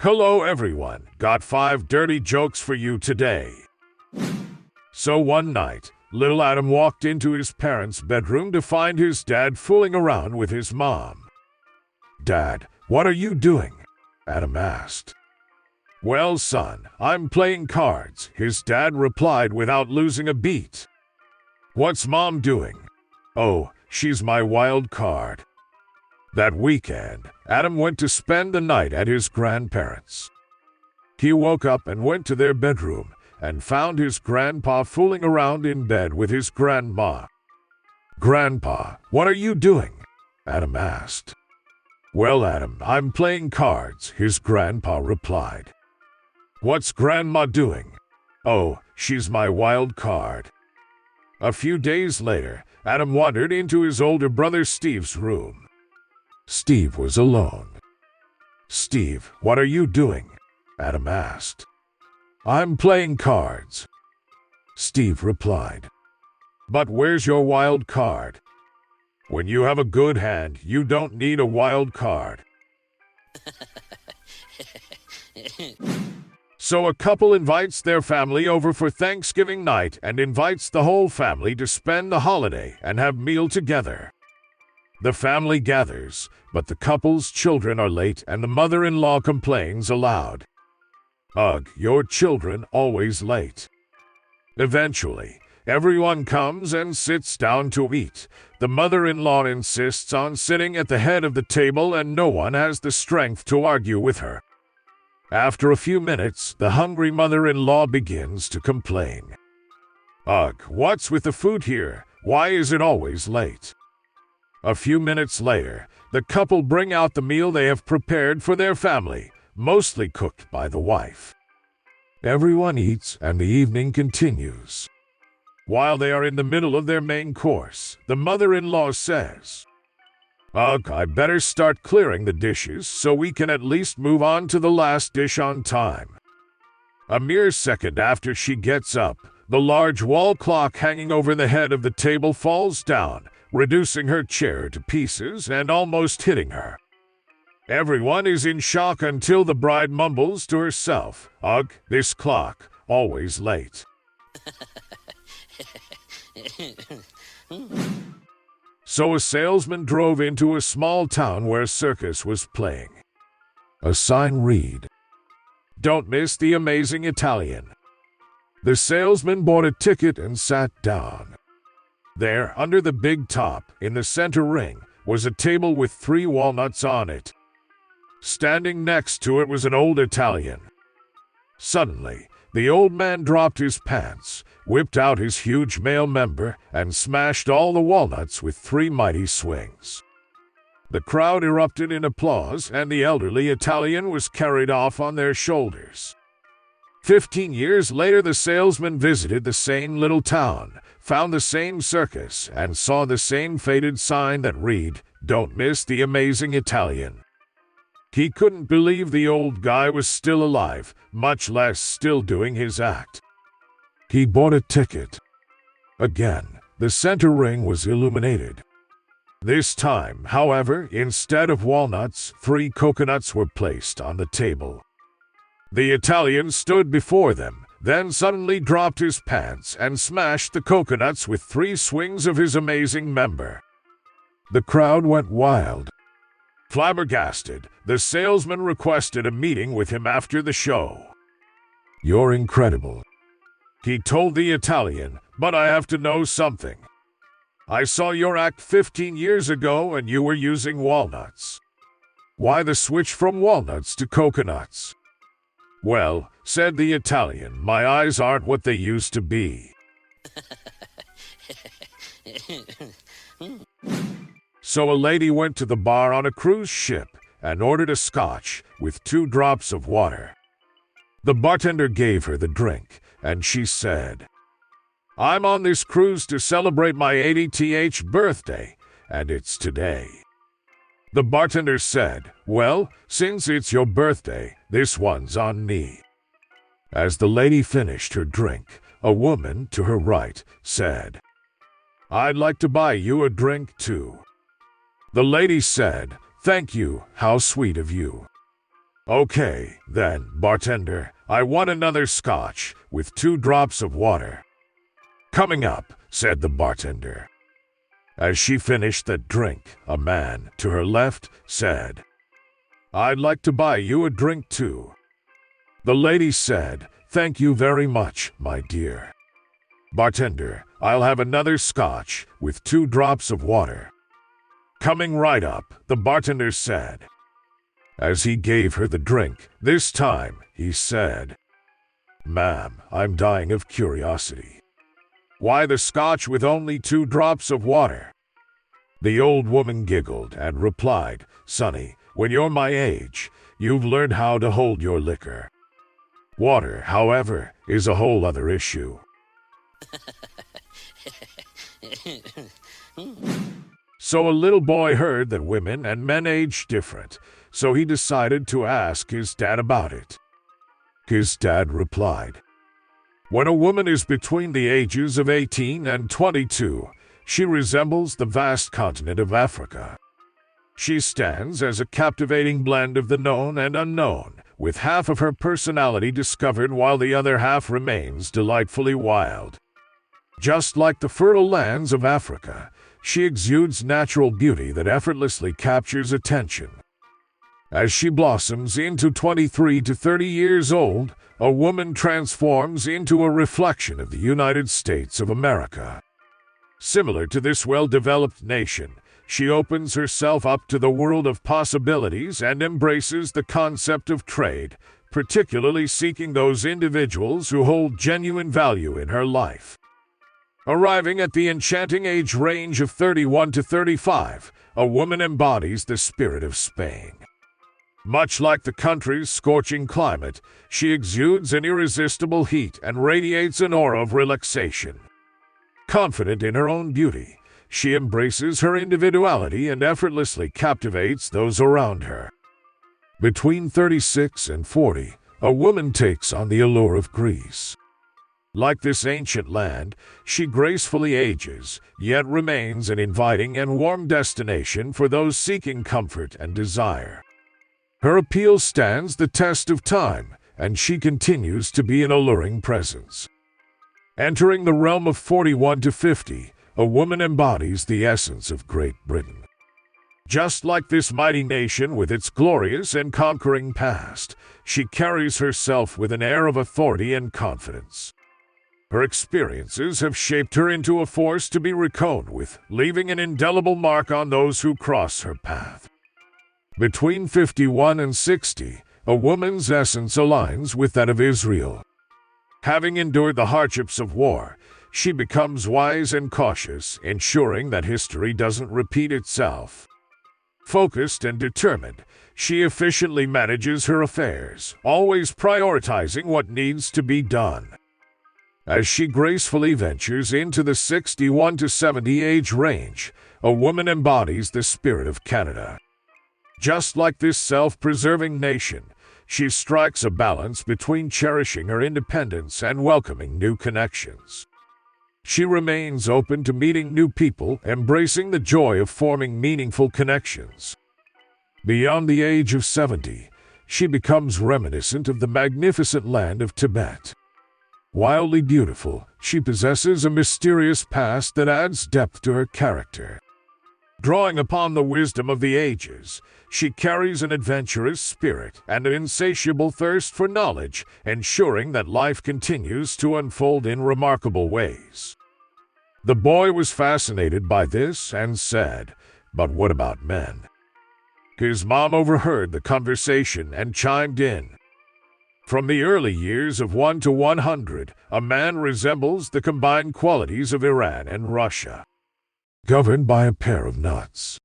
Hello everyone, got 5 dirty jokes for you today. So one night, little Adam walked into his parents' bedroom to find his dad fooling around with his mom. "Dad, what are you doing?" Adam asked. "Well, son, I'm playing cards," his dad replied without losing a beat. "What's mom doing?" "Oh, she's my wild card." That weekend, Adam went to spend the night at his grandparents'. He woke up and went to their bedroom and found his grandpa fooling around in bed with his grandma. "Grandpa, what are you doing?" Adam asked. "Well, Adam, I'm playing cards," his grandpa replied. "What's grandma doing?" "Oh, she's my wild card." A few days later, Adam wandered into his older brother Steve's room. Steve was alone. "Steve, what are you doing?" Adam asked. "I'm playing cards," Steve replied. "But where's your wild card?" "When you have a good hand, you don't need a wild card." So a couple invites their family over for Thanksgiving night and invites the whole family to spend the holiday and have meal together. The family gathers, but the couple's children are late and the mother-in-law complains aloud. "Ugh, your children always late." Eventually, everyone comes and sits down to eat. The mother-in-law insists on sitting at the head of the table and no one has the strength to argue with her. After a few minutes, the hungry mother-in-law begins to complain. "Ugh, what's with the food here? Why is it always late?" A few minutes later, the couple bring out the meal they have prepared for their family, mostly cooked by the wife. Everyone eats and the evening continues. While they are in the middle of their main course, the mother-in-law says, "Ugh, I better start clearing the dishes so we can at least move on to the last dish on time." A mere second after she gets up, the large wall clock hanging over the head of the table falls down, reducing her chair to pieces and almost hitting her. Everyone is in shock until the bride mumbles to herself, "Ugh, this clock, always late." So a salesman drove into a small town where a circus was playing. A sign read, "Don't miss the amazing Italian." The salesman bought a ticket and sat down. There, under the big top, in the center ring, was a table with 3 walnuts on it. Standing next to it was an old Italian. Suddenly, the old man dropped his pants, whipped out his huge male member, and smashed all the walnuts with 3 mighty swings. The crowd erupted in applause, and the elderly Italian was carried off on their shoulders. 15 years later, the salesman visited the same little town, found the same circus, and saw the same faded sign that read, "Don't miss the amazing Italian." He couldn't believe the old guy was still alive, much less still doing his act. He bought a ticket. Again, the center ring was illuminated. This time, however, instead of walnuts, 3 coconuts were placed on the table. The Italian stood before them, then suddenly dropped his pants and smashed the coconuts with 3 swings of his amazing member. The crowd went wild. Flabbergasted, the salesman requested a meeting with him after the show. "You're incredible," he told the Italian, "but I have to know something. I saw your act 15 years ago and you were using walnuts. Why the switch from walnuts to coconuts?" "Well," said the Italian, "my eyes aren't what they used to be." So a lady went to the bar on a cruise ship and ordered a scotch with 2 drops of water. The bartender gave her the drink, and she said, "I'm on this cruise to celebrate my 80th birthday, and it's today." The bartender said, "Well, since it's your birthday, this one's on me." As the lady finished her drink, a woman to her right said, "I'd like to buy you a drink too." The lady said, "Thank you, how sweet of you." Okay, then, bartender, I want another scotch with 2 drops of water. Coming up, said the bartender. As she finished the drink, a man to her left said, I'd like to buy you a drink too. The lady said, Thank you very much, my dear. Bartender, I'll have another scotch with 2 drops of water. Coming right up, the bartender said. As he gave her the drink, this time he said, Ma'am, I'm dying of curiosity. Why the scotch with only 2 drops of water? The old woman giggled and replied, Sonny, when you're my age, you've learned how to hold your liquor. Water, however, is a whole other issue. So a little boy heard that women and men age different, so he decided to ask his dad about it. His dad replied, When a woman is between the ages of 18 and 22, she resembles the vast continent of Africa. She stands as a captivating blend of the known and unknown, with half of her personality discovered while the other half remains delightfully wild. Just like the fertile lands of Africa, she exudes natural beauty that effortlessly captures attention. As she blossoms into 23 to 30 years old, a woman transforms into a reflection of the United States of America. Similar to this well-developed nation, she opens herself up to the world of possibilities and embraces the concept of trade, particularly seeking those individuals who hold genuine value in her life. Arriving at the enchanting age range of 31 to 35, a woman embodies the spirit of Spain. Much like the country's scorching climate, she exudes an irresistible heat and radiates an aura of relaxation. Confident in her own beauty, she embraces her individuality and effortlessly captivates those around her. Between 36 and 40, a woman takes on the allure of Greece. Like this ancient land, she gracefully ages, yet remains an inviting and warm destination for those seeking comfort and desire. Her appeal stands the test of time, and she continues to be an alluring presence. Entering the realm of 41 to 50, a woman embodies the essence of Great Britain. Just like this mighty nation with its glorious and conquering past, she carries herself with an air of authority and confidence. Her experiences have shaped her into a force to be reckoned with, leaving an indelible mark on those who cross her path. Between 51 and 60, a woman's essence aligns with that of Israel. Having endured the hardships of war, she becomes wise and cautious, ensuring that history doesn't repeat itself. Focused and determined, she efficiently manages her affairs, always prioritizing what needs to be done. As she gracefully ventures into the 61 to 70 age range, a woman embodies the spirit of Canada. Just like this self-preserving nation, she strikes a balance between cherishing her independence and welcoming new connections. She remains open to meeting new people, embracing the joy of forming meaningful connections. Beyond the age of 70, she becomes reminiscent of the magnificent land of Tibet. Wildly beautiful, she possesses a mysterious past that adds depth to her character. Drawing upon the wisdom of the ages, she carries an adventurous spirit and an insatiable thirst for knowledge, ensuring that life continues to unfold in remarkable ways. The boy was fascinated by this and said, "But what about men?" His mom overheard the conversation and chimed in. From the early years of 1 to 100, a man resembles the combined qualities of Iran and Russia, governed by a pair of nuts.